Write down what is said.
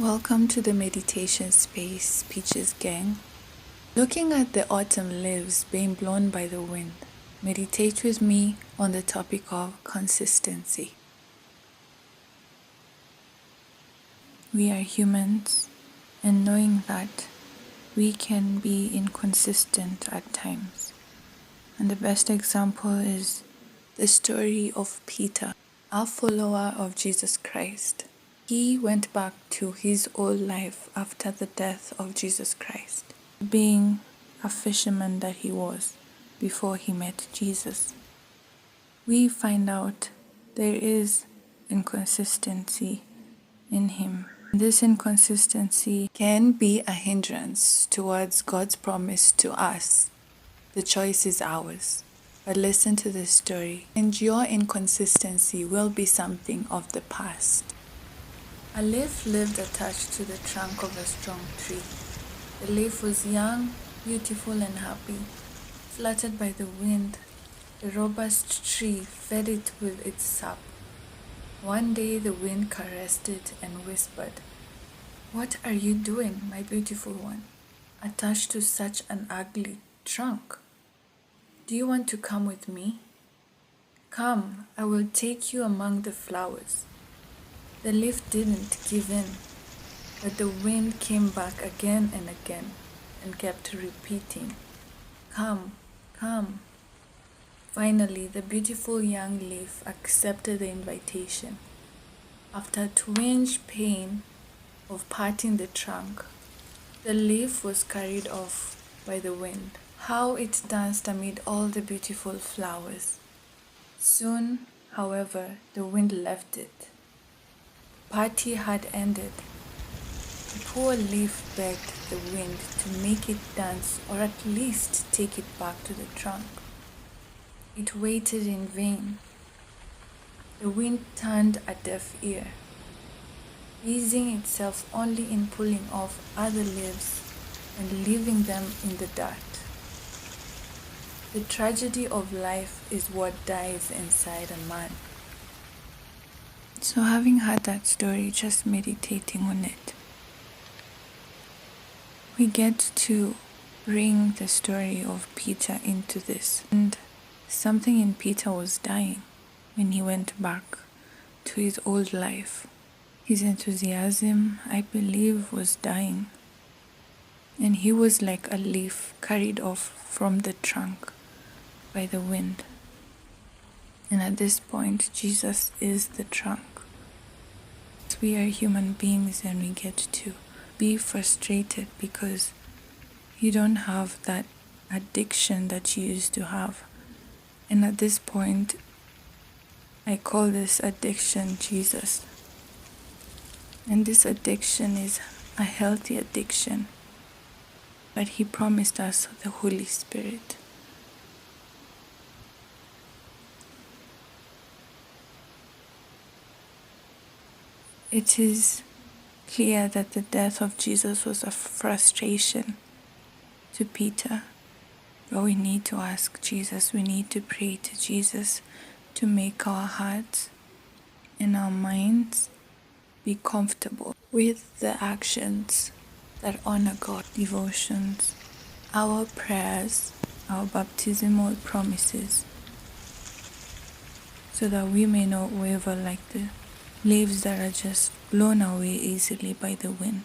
Welcome to the meditation space, Peaches Gang. Looking at the autumn leaves being blown by the wind, meditate with me on the topic of consistency. We are humans, and knowing that we can be inconsistent at times. And the best example is the story of Peter, a follower of Jesus Christ. He went back to his old life after the death of Jesus Christ, being a fisherman that he was before he met Jesus. We find out there is inconsistency in him. This inconsistency can be a hindrance towards God's promise to us. The choice is ours. But listen to this story, and your inconsistency will be something of the past. A leaf lived attached to the trunk of a strong tree. The leaf was young, beautiful, and happy. Fluttered by the wind, the robust tree fed it with its sap. One day the wind caressed it and whispered, "What are you doing, my beautiful one, attached to such an ugly trunk? Do you want to come with me? Come, I will take you among the flowers." The leaf didn't give in, but the wind came back again and again and kept repeating, "Come, come." Finally, the beautiful young leaf accepted the invitation. After a twinge pain of parting the trunk, the leaf was carried off by the wind. How it danced amid all the beautiful flowers. Soon, however, the wind left it. The party had ended. The poor leaf begged the wind to make it dance or at least take it back to the trunk. It waited in vain. The wind turned a deaf ear, busying itself only in pulling off other leaves and leaving them in the dirt. The tragedy of life is what dies inside a man. So having heard that story, just meditating on it, we get to bring the story of Peter into this. And something in Peter was dying when he went back to his old life. His enthusiasm, I believe, was dying. And he was like a leaf carried off from the trunk by the wind. And at this point, Jesus is the trunk. We are human beings and we get to be frustrated because you don't have that addiction that you used to have. And at this point, I call this addiction Jesus. And this addiction is a healthy addiction. But He promised us the Holy Spirit. It is clear that the death of Jesus was a frustration to Peter. But we need to ask Jesus, we need to pray to Jesus to make our hearts and our minds be comfortable with the actions that honor God, devotions, our prayers, our baptismal promises, so that we may not waver like the leaves that are just blown away easily by the wind.